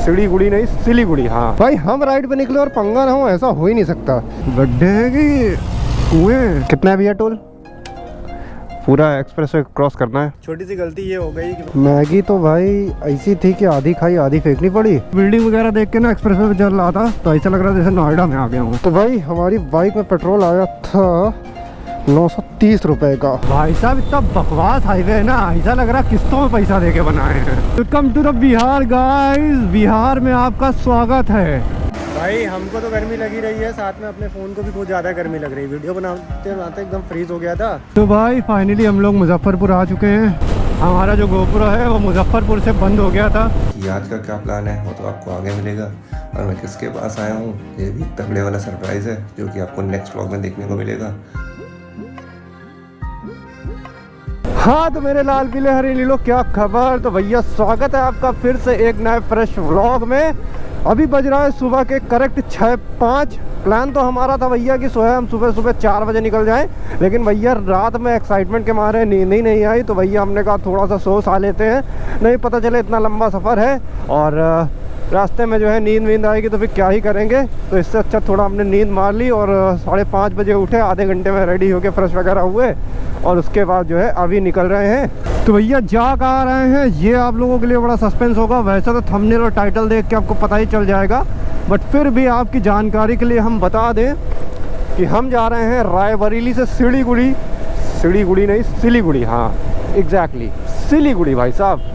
सिलीगुड़ी नहीं सिलीगुड़ी। हाँ भाई हम राइड पे निकले और पंगा ना हो, ऐसा हो ही नहीं सकता। गड्ढे हैं कि कुएं। कितना है भैया टोल? पूरा एक्सप्रेस वे क्रॉस करना है। छोटी सी गलती ये हो गई कि मैगी तो भाई ऐसी थी कि आधी खाई आधी फेंकनी पड़ी। बिल्डिंग वगैरह देख के ना एक्सप्रेस वे चल रहा था तो ऐसा लग रहा था जैसे नोएडा में आ गया हूँ। तो भाई हमारी बाइक में पेट्रोल आया था 930 रुपए का। भाई साहब इतना बकवास हाईवे है ना, ऐसा लग रहा किस्तों में पैसा देके बनाए हैं। Welcome to the Bihar guys, Bihar में आपका स्वागत है। भाई हमको तो गर्मी लगी रही है, साथ में अपने फ़ोन को भी बहुत ज़्यादा गर्मी लग रही है। वीडियो बनाते बनाते एकदम फ्रीज हो गया था। तो भाई फाइनली हम लोग मुजफ्फरपुर आ चुके हैं। हमारा जो गोपुर है वो मुजफ्फरपुर से बंद हो गया था। आज का क्या प्लान है वो तो आपको आगे मिलेगा, और मैं किसके पास आया हूँ ये भी तगड़े वाला सरप्राइज़ है जो कि आपको नेक्स्ट व्लॉग में देखने को मिलेगा। हाँ तो मेरे लाल पीले हरे नीलो क्या खबर। तो भैया स्वागत है आपका फिर से एक नए फ्रेश व्लॉग में। अभी बज रहा है सुबह के करेक्ट 6:05। प्लान तो हमारा था भैया कि हम सुबह 4 बजे निकल जाएं, लेकिन भैया रात में एक्साइटमेंट के मारे नींद ही नहीं आई। तो भैया हमने कहा थोड़ा सा सो सा लेते हैं, नहीं पता चले इतना लंबा सफ़र है और रास्ते में जो है नींद आएगी तो फिर क्या ही करेंगे। तो इससे अच्छा थोड़ा हमने नींद मार ली और 5:30 बजे उठे, आधे घंटे में रेडी होके फ्रेश वगैरह हुए और उसके बाद जो है अभी निकल रहे हैं। तो भैया जा कहाँ रहे हैं ये आप लोगों के लिए बड़ा सस्पेंस होगा। वैसे तो थंबनेल और टाइटल देख के आपको पता ही चल जाएगा, बट फिर भी आपकी जानकारी के लिए हम बता दें कि हम जा रहे हैं रायबरेली से सिलीगुड़ी। सिलीगुड़ी नहीं सिलीगुड़ी, हाँ एग्जैक्टली सिलीगुड़ी। भाई साहब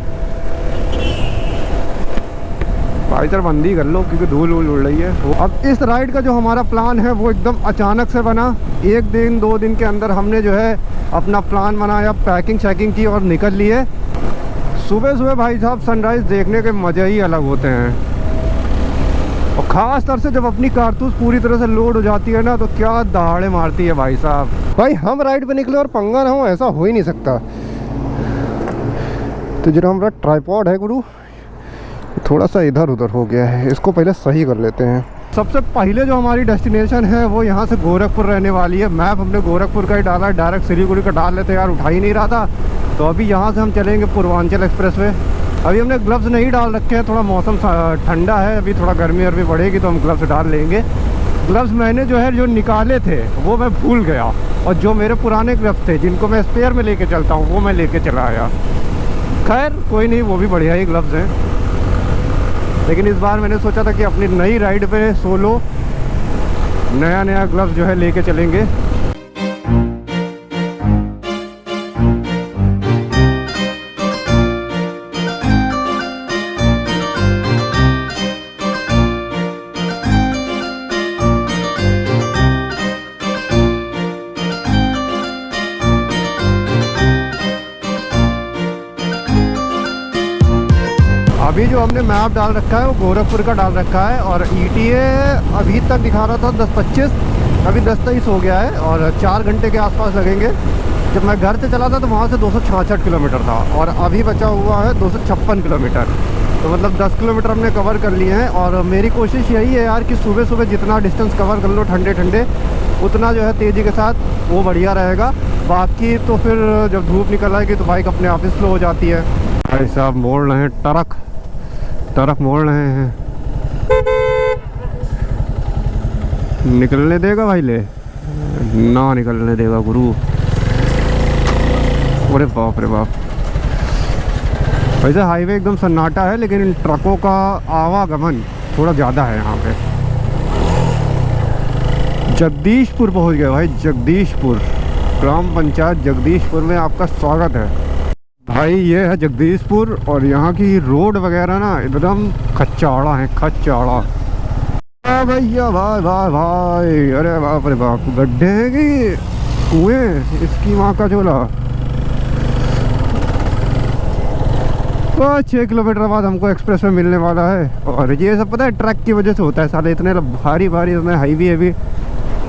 भाई सर बंदी कर लो क्योंकि धूल उड़ रही है। अब इस राइड का जो हमारा प्लान है वो एकदम अचानक से बना। 1 दिन 2 दिन के अंदर हमने जो है अपना प्लान बनाया, पैकिंग शैकिंग की और निकल लिए। सुबह भाई साहब सनराइज़ देखने के मज़े ही अलग होते हैं, और ख़ास तौर से जब अपनी कारतूस पूरी तरह से लोड हो जाती है ना तो क्या दहाड़े मारती है भाई साहब। भाई हम राइड पे निकले और पंगा ना हो, ऐसा हो ही नहीं सकता। तो जो हमारा ट्राइपॉड है गुरु थोड़ा सा इधर उधर हो गया है, इसको पहले सही कर लेते हैं। सबसे पहले जो हमारी डेस्टिनेशन है वो यहाँ से गोरखपुर रहने वाली है। मैप हमने गोरखपुर का ही डाला है, डायरेक्ट सिलीगुड़ी का डाल लेते यार, उठा ही नहीं रहा था। तो अभी यहाँ से हम चलेंगे पूर्वांचल एक्सप्रेस वे। अभी हमने ग्लव्स नहीं डाल रखे हैं, थोड़ा मौसम ठंडा है, अभी थोड़ा गर्मी अरमी बढ़ेगी तो हम ग्लव्स डाल लेंगे। ग्लव्स मैंने जो निकाले थे वो मैं भूल गया, और जो मेरे पुराने ग्लव्स थे जिनको मैं स्पेयर में लेके चलता हूँ वो मैं लेके चला आया। खैर कोई नहीं, वो भी बढ़िया ही ग्लव्स हैं, लेकिन इस बार मैंने सोचा था कि अपनी नई राइड पे सोलो नया ग्लव्स जो है लेके चलेंगे। अभी जो हमने मैप डाल रखा है वो गोरखपुर का डाल रखा है, और ETA अभी तक दिखा रहा था 10:25, अभी 10:23 हो गया है और 4 घंटे के आसपास लगेंगे। जब मैं घर से चला था तो वहाँ से 266 किलोमीटर था और अभी बचा हुआ है 256 किलोमीटर। तो मतलब 10 किलोमीटर हमने कवर कर लिए हैं। और मेरी कोशिश यही है यार कि सुबह जितना डिस्टेंस कवर कर लो ठंडे उतना जो है तेज़ी के साथ वो बढ़िया रहेगा। बाकी तो फिर जब धूप निकल आएगी तो बाइक अपने आप ही स्लो हो जाती है। भाई साहब मोड़ रहे हैं, टरक मोड़ रहे हैं। निकलने देगा भाई, ले ना निकलने देगा गुरु। अरे बाप रे बाप। वैसे हाईवे एकदम सन्नाटा है, लेकिन इन ट्रकों का आवागमन थोड़ा ज़्यादा है यहाँ पे। जगदीशपुर पहुँच गए भाई, जगदीशपुर ग्राम पंचायत जगदीशपुर में आपका स्वागत है। भाई ये है जगदीशपुर, और यहाँ की रोड वगैरह ना एकदम खच्चाड़ा है, खच्चाड़ा। भैया भाई अरे बाप रे बाप, गड्ढे हैं कि कुएं, इसकी माँ का झोला। 6 किलोमीटर बाद हमको एक्सप्रेस में मिलने वाला है, और ये सब पता है ट्रक की वजह से होता है। साले इतने भारी इसमें हैवी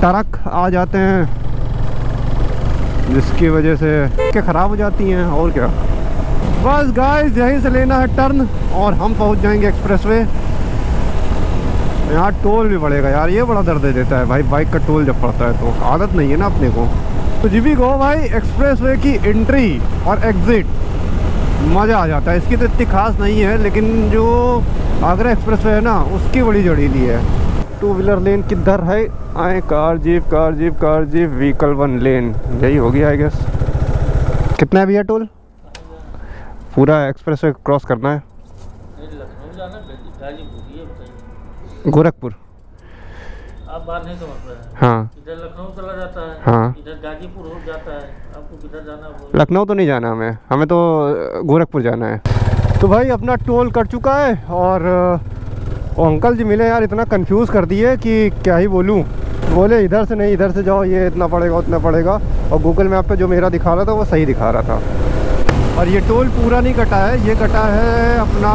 ट्रक आ जाते हैं जिसकी वजह से क्या ख़राब हो जाती हैं। और क्या, बस गाइस यहीं से लेना है टर्न और हम पहुंच जाएंगे एक्सप्रेसवे। यहाँ टोल भी पड़ेगा यार, ये बड़ा दर्द देता है भाई बाइक का टोल जब पड़ता है तो। आदत नहीं है ना अपने को। तो जी भी गो भाई, एक्सप्रेसवे की एंट्री और एग्ज़िट मज़ा आ जाता है। इसकी तो इतनी खास नहीं है, लेकिन जो आगरा एक्सप्रेस वे है ना, उसकी बड़ी जड़ीली है। 2 व्हीलर लेन किधर है? आए कार जीप व्हीकल 1 लेन, यही होगी आई गेस। कितना है भैया टोल? पूरा एक्सप्रेस वे क्रॉस करना है। लखनऊ जाना गाजीपुर, ये बताइए। गोरखपुर। आप बात नहीं समझ रहे हैं। हाँ इधर लखनऊ चला जाता है, हाँ। इधर गाजीपुर हो जाता है, आपको किधर जाना है? लखनऊ तो नहीं जाना हमें तो गोरखपुर जाना है। तो भाई अपना टोल कट चुका है और वो अंकल जी मिले यार, इतना कंफ्यूज कर दिए कि क्या ही बोलूँ। बोले इधर से नहीं, इधर से जाओ, ये इतना पड़ेगा उतना पड़ेगा, और गूगल मैप पे जो मेरा दिखा रहा था वो सही दिखा रहा था। और ये टोल पूरा नहीं कटा है, ये कटा है अपना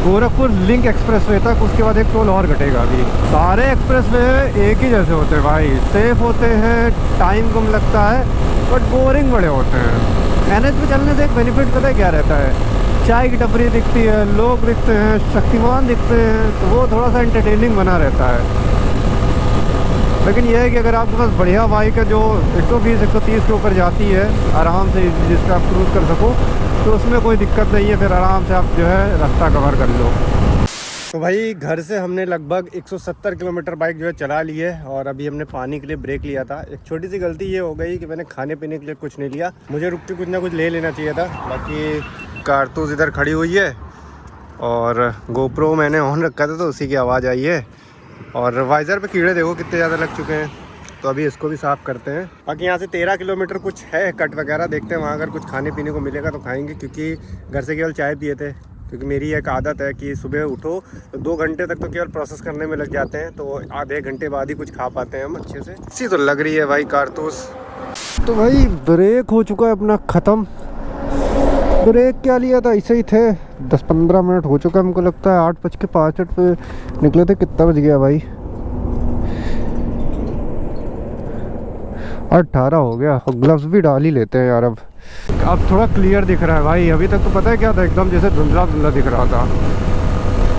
गोरखपुर लिंक एक्सप्रेसवे तक, उसके बाद एक टोल और कटेगा अभी। सारे एक्सप्रेसवे एक ही जैसे होते हैं भाई, सेफ होते हैं, टाइम कम लगता है, बट बोरिंग बड़े होते हैं। एनएच पे चलने से एक बेनिफिट पता है क्या रहता है? चाय की टपरी दिखती है, लोग दिखते हैं, शक्तिमान दिखते हैं, तो वो थोड़ा सा एंटरटेनिंग बना रहता है। लेकिन यह है कि अगर आपके पास बढ़िया बाइक है जो 120-130 के ऊपर जाती है आराम से, जिस पर आप क्रूज़ कर सको, तो उसमें कोई दिक्कत नहीं है, फिर आराम से आप जो है रास्ता कवर कर लो। तो भाई घर से हमने लगभग 170 किलोमीटर बाइक जो है चला ली है, और अभी हमने पानी के लिए ब्रेक लिया था। एक छोटी सी गलती ये हो गई कि मैंने खाने पीने के लिए कुछ नहीं लिया, मुझे रुक के कुछ ना कुछ ले लेना चाहिए था। बाकी कारतूस इधर खड़ी हुई है और गोप्रो मैंने ऑन रखा था तो उसी की आवाज़ आई है। और वाइज़र पे कीड़े देखो कितने ज़्यादा लग चुके हैं, तो अभी इसको भी साफ़ करते हैं। बाकी यहाँ से 13 किलोमीटर कुछ है कट वगैरह, देखते हैं वहाँ अगर कुछ खाने पीने को मिलेगा तो खाएंगे, क्योंकि घर से केवल चाय पिए थे। क्योंकि मेरी एक आदत है कि सुबह उठो तो 2 घंटे तक तो केवल प्रोसेस करने में लग जाते हैं, तो आधे घंटे बाद ही कुछ खा पाते हैं हम अच्छे से। इसी तो लग रही है भाई कारतूस। तो भाई ब्रेक हो चुका है अपना ख़त्म। ब्रेक क्या लिया था, ऐसे ही थे। 10-15 मिनट हो चुका है, हमको लगता है 8:65 पे निकले थे। कितना बज गया भाई? 18 हो गया। ग्लव्स भी डाल ही लेते हैं यार। अब थोड़ा क्लियर दिख रहा है भाई। अभी तक तो पता है क्या था, एकदम जैसे धुंधला धुंधला दिख रहा था।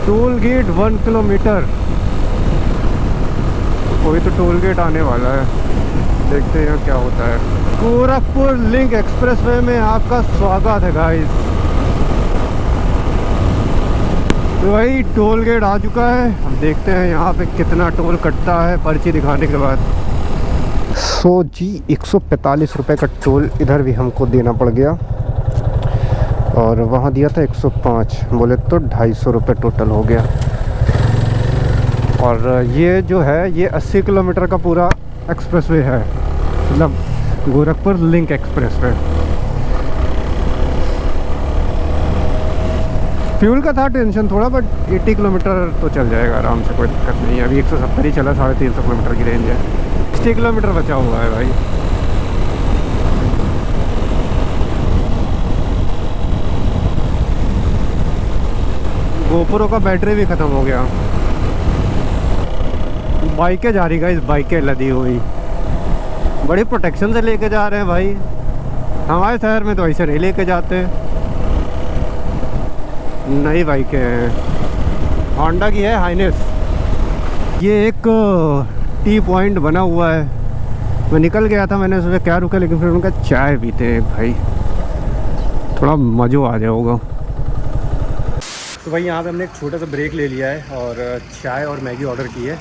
टोल गेट 1 किलोमीटर, कोई तो टोल गेट आने वाला है, देखते हैं क्या होता है। गोरखपुर लिंक एक्सप्रेसवे में आपका स्वागत है गाइस। तो भाई टोल गेट आ चुका है, अब देखते हैं यहाँ पे कितना टोल कटता है पर्ची दिखाने के बाद। 100 जी 145 रुपये का टोल इधर भी हमको देना पड़ गया, और वहाँ दिया था 105, बोले तो 250 रुपये टोटल हो गया। और ये जो है ये 80 किलोमीटर का पूरा एक्सप्रेसवे है, मतलब गोरखपुर लिंक एक्सप्रेसवे। फ्यूल का था टेंशन थोड़ा, बट 80 किलोमीटर तो चल जाएगा आराम से, कोई दिक्कत नहीं है। अभी 170 ही चला, 350 किलोमीटर की रेंज है। 60 किलोमीटर बचा हुआ है भाई। गोप्रो का बैटरी भी ख़त्म हो गया। बाइकें जा रही गाइस, बाइकें लदी हुई, बड़ी प्रोटेक्शन से लेके जा रहे हैं भाई। हमारे शहर में तो ऐसे नहीं लेके जाते। नई बाइकें हैं, होंडा की है हाइनेस। ये एक टी पॉइंट बना हुआ है, मैं निकल गया था, मैंने सोचा क्या रुका, लेकिन फिर उनका चाय पीते हैं भाई, थोड़ा मज़ो आ जाएगा। तो भाई यहाँ पे हमने एक छोटा सा ब्रेक ले लिया है और चाय और मैगी ऑर्डर की है।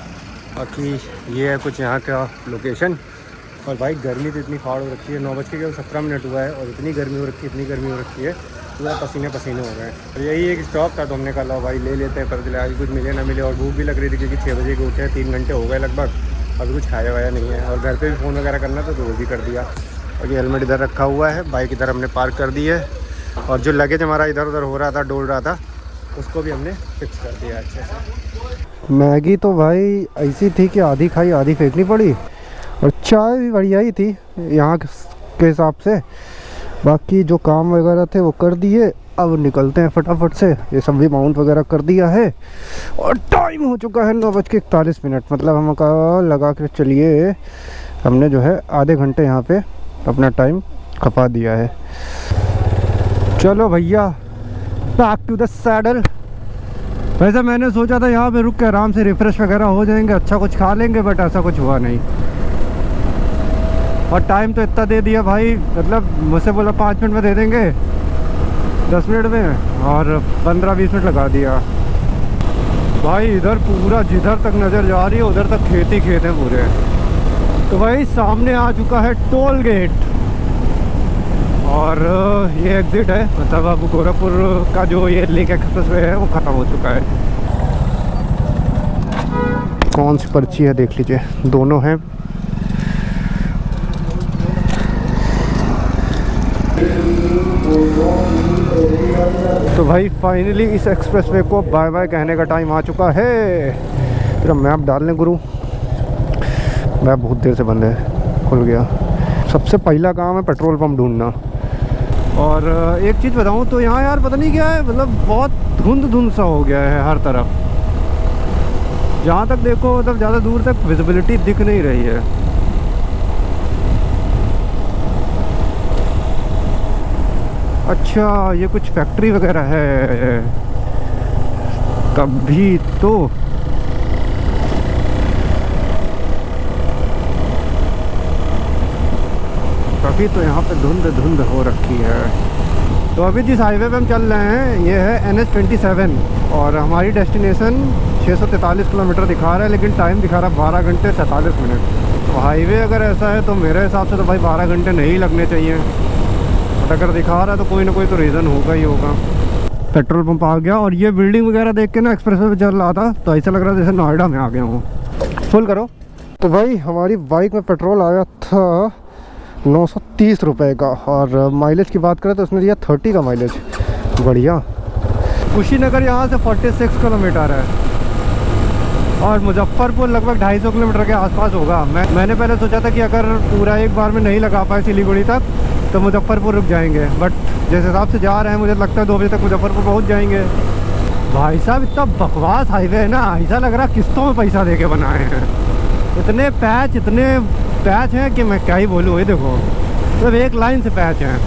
बाकी ये है कुछ यहाँ का लोकेशन। और भाई गर्मी तो इतनी फाड़ हो रखी है, 9:17 हुआ है और इतनी गर्मी हो रखी है, इतनी गर्मी हो रखी है, पूरा पसीने पसीने हो गए। और यही एक स्टॉप था, तो हमने कहा भाई ले लेते हैं, पता चला आज कुछ मिले ना मिले। और भूख भी लग रही थी क्योंकि 6 बजे के उठे हैं, 3 घंटे हो गए लगभग, अभी कुछ खाया वाया नहीं है। और घर पे भी फ़ोन वगैरह करना था तो वो भी कर दिया। और ये हेलमेट इधर रखा हुआ है, बाइक इधर हमने पार्क कर दी है, और जो लगेज हमारा इधर उधर हो रहा था, डोल रहा था, उसको भी हमने फिक्स कर दिया अच्छे से। मैगी तो भाई ऐसी थी कि आधी खाई आधी फेंकनी पड़ी, और चाय भी बढ़िया ही थी यहाँ के हिसाब से। बाकी जो काम वगैरह थे वो कर दिए, अब निकलते हैं फटाफट से। ये सब भी माउंट वगैरह कर दिया है, और टाइम हो चुका है 9:41। मतलब हम लगा के चलिए हमने जो है आधे घंटे यहाँ पे अपना टाइम खपा दिया है। चलो भैया बैक टू द सैडल। वैसे मैंने सोचा था यहाँ पे रुक के आराम से रिफ्रेश वगैरह हो जाएंगे, अच्छा कुछ खा लेंगे, बट ऐसा कुछ हुआ नहीं। और टाइम तो इतना दे दिया भाई, मतलब मुझसे बोला 5 मिनट में दे देंगे, 10 मिनट में, और 15-20 मिनट लगा दिया। भाई इधर पूरा जिधर तक नज़र जा रही है उधर तक खेत ही खेत हैं पूरे। तो भाई सामने आ चुका है टोल गेट और ये एग्ज़िट है, मतलब अब गोरखपुर का जो ये लेक एक्सप्रेस वे है वो ख़त्म हो चुका है। कौन सी पर्ची है देख लीजिए, दोनों हैं। तो भाई फाइनली इस एक्सप्रेसवे को बाय बाय कहने का टाइम आ चुका है। फिर मैप डाल लें गुरु, मैप बहुत देर से बंद है, खुल गया। सबसे पहला काम है पेट्रोल पंप ढूंढना। और एक चीज़ बताऊं तो यहाँ यार पता नहीं क्या है, मतलब बहुत धुंध सा हो गया है हर तरफ। जहाँ तक देखो मतलब ज़्यादा दूर तक विजिबिलिटी दिख नहीं रही है। अच्छा ये कुछ फैक्ट्री वगैरह है तभी तो। तभी तो यहाँ पे धुंध हो रखी है। तो अभी जिस हाईवे पे हम चल रहे हैं ये है NH27 और हमारी डेस्टिनेशन 643 किलोमीटर दिखा रहा है, लेकिन टाइम दिखा रहा है 12 घंटे 47 मिनट। तो हाईवे अगर ऐसा है तो मेरे हिसाब से तो भाई 12 घंटे नहीं लगने चाहिए। अगर दिखा रहा है तो कोई ना कोई तो रीज़न होगा ही होगा। पेट्रोल पंप आ गया और ये बिल्डिंग वगैरह देख के ना एक्सप्रेसवे पे चल रहा था तो ऐसा लग रहा था जैसे नोएडा में आ गया हूँ। फुल करो। तो भाई हमारी बाइक में पेट्रोल आया था 930 रुपये का और माइलेज की बात करें तो उसने दिया 30 का माइलेज, बढ़िया। कुशीनगर यहाँ से 46 किलोमीटर है और मुजफ्फरपुर लगभग 250 किलोमीटर के आसपास होगा। मैंने पहले सोचा था कि अगर पूरा एक बार में नहीं लगा पाए सिलीगुड़ी तक तो मुजफ्फरपुर रुक जाएंगे, बट जिस हिसाब से जा रहे हैं मुझे लगता है 2 बजे तक मुजफ्फरपुर पहुंच जाएंगे। भाई साहब इतना बकवास हाईवे है ना, ऐसा लग रहा है किस्तों में पैसा दे के बनाए हैं। इतने पैच हैं कि मैं क्या ही बोलूँ। ये देखो सिर्फ एक लाइन से पैच हैं,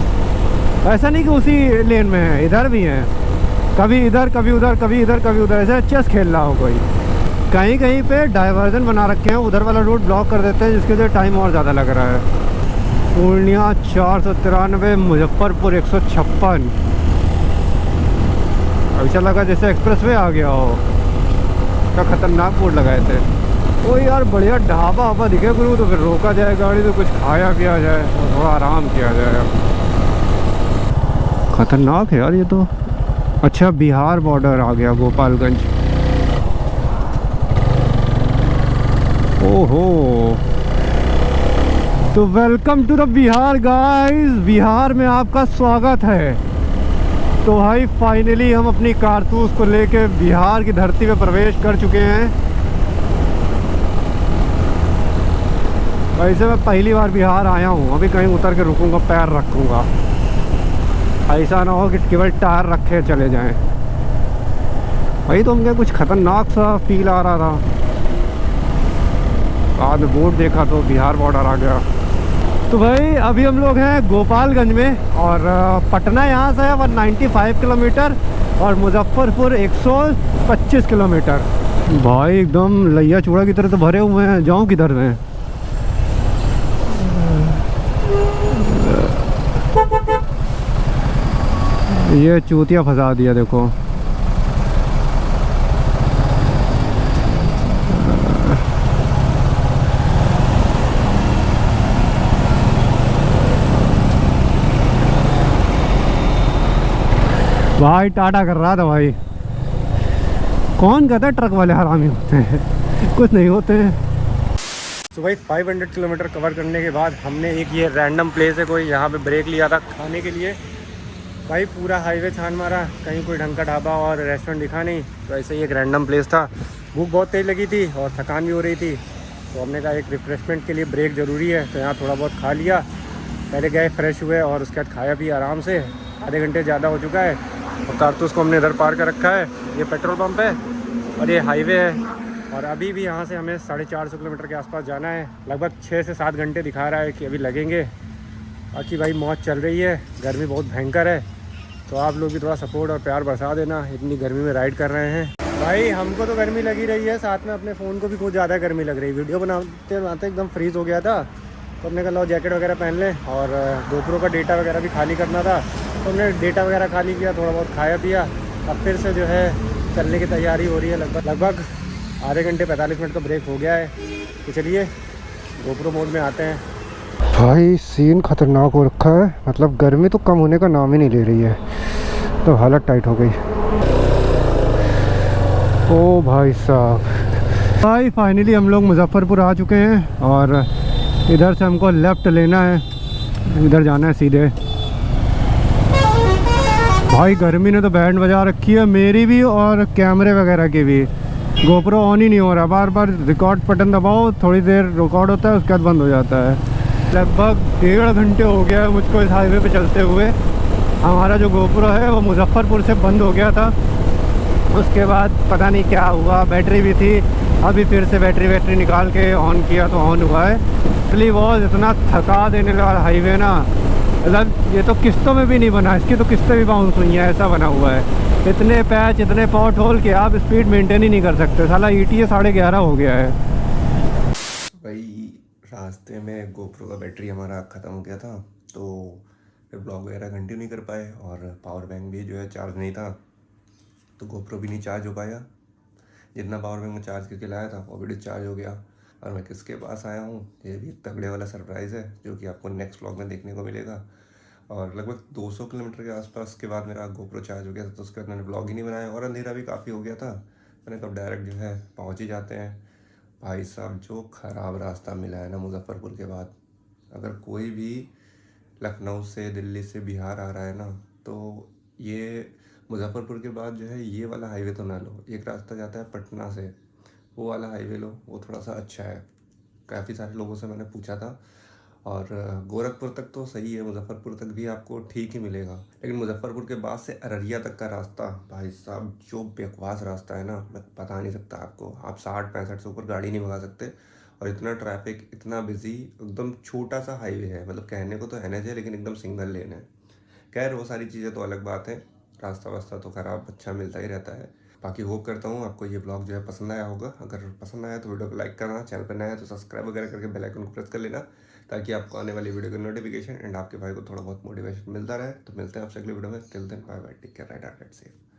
ऐसा नहीं कि उसी लेन में है, इधर भी हैं, कभी इधर कभी उधर कभी इधर कभी उधर, ऐसे चेस खेल रहा हो कोई। कहीं कहीं पे डाइवर्जन बना रखे हैं, उधर वाला रूट ब्लॉक कर देते हैं जिसके वजह टाइम और ज़्यादा लग रहा है। पूर्णिया 493, मुजफ्फरपुर 156। ऐसा लगा जैसे एक्सप्रेसवे आ गया हो, क्या खतरनाक बोर्ड लगाए थे। ओ यार बढ़िया ढाबा वाबा दिखे गुरु तो फिर रोका जाए गाड़ी, तो कुछ खाया पिया जाए और थोड़ा आराम किया जाए। खतरनाक है यार ये तो। अच्छा बिहार बॉर्डर आ गया, गोपालगंज। ओहो तो welcome to the Bihar guys, Bihar में आपका स्वागत है। तो भाई फाइनली हम अपनी कारतूस को लेके बिहार की धरती पे प्रवेश कर चुके हैं। वैसे मैं पहली बार बिहार आया हूँ, अभी कहीं उतर के रुकूंगा, पैर रखूंगा, ऐसा ना हो कि केवल टायर रखे चले जाएं। भाई तो मुझे कुछ खतरनाक सा फील आ रहा था, बाद में बोर्ड देखा तो बिहार बॉर्डर आ गया। तो भाई अभी हम लोग हैं गोपालगंज में और पटना यहाँ से है 195 किलोमीटर और मुजफ्फरपुर 125 किलोमीटर। भाई एकदम लैया चूड़ा की तरह तो भरे हुए हैं, जाऊँ किधर में। ये चूतिया फंसा दिया देखो। भाई टाटा कर रहा था भाई। कौन कहता है ट्रक वाले हरामी होते हैं, कुछ नहीं होते हैं। तो भाई 500 किलोमीटर कवर करने के बाद हमने एक ये रैंडम प्लेस है कोई, यहाँ पे ब्रेक लिया था खाने के लिए। भाई पूरा हाईवे छान मारा, कहीं कोई ढंग का ढाबा और रेस्टोरेंट दिखा नहीं, तो ऐसे ही एक रैंडम प्लेस था। भूख बहुत तेज़ लगी थी और थकान भी हो रही थी, तो हमने कहा एक रिफ्रेशमेंट के लिए ब्रेक ज़रूरी है, तो यहाँ थोड़ा बहुत खा लिया। पहले गए फ्रेश हुए और उसके बाद खाया पिया आराम से। आधे घंटे ज़्यादा हो चुका है और कारतूस को हमने इधर पार कर रखा है। ये पेट्रोल पंप है और ये हाईवे है और अभी भी यहाँ से हमें 450 किलोमीटर के आसपास जाना है। लगभग 6 से 7 घंटे दिखा रहा है कि अभी लगेंगे। बाकी भाई मौज चल रही है, गर्मी बहुत भयंकर है, तो आप लोग भी थोड़ा सपोर्ट और प्यार बरसा देना। इतनी गर्मी में राइड कर रहे हैं। भाई हमको तो गर्मी लगी रही है, साथ में अपने फ़ोन को भी कुछ ज़्यादा गर्मी लग रही है। वीडियो बनाते बनाते एकदम फ्रीज़ हो गया था, तो हमने कहा लो जैकेट वगैरह पहन लें। और GoPro का डेटा वगैरह भी खाली करना था, तो हमने डेटा वगैरह खाली किया, थोड़ा बहुत खाया पिया। अब फिर से जो है चलने की तैयारी हो रही है। लगभग आधे घंटे 45 मिनट का ब्रेक हो गया है। तो चलिए गोप्रो मोड में आते हैं। भाई सीन खतरनाक हो रखा है, मतलब गर्मी तो कम होने का नाम ही नहीं ले रही है, तो हालत टाइट हो गई। ओ भाई साहब, भाई फाइनली हम लोग मुजफ्फरपुर आ चुके हैं और इधर से हमको लेफ़्ट लेना है, इधर जाना है सीधे। भाई गर्मी ने तो बैंड बजा रखी है मेरी भी और कैमरे वगैरह की भी। गोप्रो ऑन ही नहीं हो रहा, बार बार रिकॉर्ड बटन दबाओ, थोड़ी देर रिकॉर्ड होता है उसके बाद बंद हो जाता है। लगभग 1.5 घंटे हो गया है मुझको इस हाईवे पे चलते हुए। हमारा जो गोप्रो है वो मुजफ्फरपुर से बंद हो गया था, उसके बाद पता नहीं क्या हुआ, बैटरी भी थी, अभी फिर से बैटरी निकाल के ऑन किया तो ऑन हुआ है। इसलिए बहुत इतना थका देने वाला हाईवे ना, मतलब ये तो किस्तों में भी नहीं बना, इसकी तो किस्तें भी बाउंस हुई हैं, ऐसा बना हुआ है। इतने पैच, इतने पॉट होल के आप स्पीड मेंटेन ही नहीं कर सकते। साला ETA 11:30 हो गया है। भाई रास्ते में गोप्रो का बैटरी हमारा ख़त्म हो गया था, तो फिर ब्लॉग वगैरह कंटिन्यू नहीं कर पाए और पावर बैंक भी जो है चार्ज नहीं था, तो गोप्रो भी नहीं चार्ज हो पाया। जितना पावर बैंक में चार्ज करके लाया था वो भी डिस्चार्ज हो गया। और मैं किसके पास आया हूँ, ये भी एक तगड़े वाला सरप्राइज़ है जो कि आपको नेक्स्ट व्लॉग में देखने को मिलेगा। और लगभग 200 किलोमीटर के आसपास के बाद मेरा गोप्रो चार्ज हो गया था, तो उसके बाद मैंने ब्लॉग ही नहीं बनाया और अंधेरा भी काफ़ी हो गया था। मैंने कब डायरेक्ट जो है पहुँच ही जाते हैं। भाई साहब जो ख़राब रास्ता मिला है ना मुजफ्फरपुर के बाद, अगर कोई भी लखनऊ से, दिल्ली से, बिहार आ रहा है ना, तो ये मुजफ्फरपुर के बाद जो है ये वाला हाईवे तो ना लो। एक रास्ता जाता है पटना से, वो वाला हाईवे लो, वो थोड़ा सा अच्छा है। काफ़ी सारे लोगों से मैंने पूछा था और गोरखपुर तक तो सही है, मुजफ्फरपुर तक भी आपको ठीक ही मिलेगा, लेकिन मुजफ्फरपुर के बाद से अररिया तक का रास्ता भाई साहब जो बकवास रास्ता है ना, मैं बता नहीं सकता आपको। आप 60-65 से ऊपर गाड़ी नहीं भगा सकते और इतना ट्रैफिक, इतना बिजी, एकदम छोटा सा हाईवे है। मतलब कहने को तो NH है लेकिन एकदम सिंगल लेन है। खैर वो सारी चीज़ें तो अलग बात है, रास्ता वास्ता तो ख़राब अच्छा मिलता ही रहता है। बाकी होप करता हूँ आपको ये ब्लॉग जो है पसंद आया होगा। अगर पसंद आया तो वीडियो को लाइक करना, चैनल पर नया है तो सब्सक्राइब वगैरह करके बेल आइकन को प्रेस कर लेना, ताकि आपको आने वाली वीडियो का नोटिफिकेशन एंड आपके भाई को थोड़ा बहुत मोटिवेशन मिलता रहे। तो मिलते हैं आपसे अगले वीडियो में। Till then bye bye, take care, right, safe.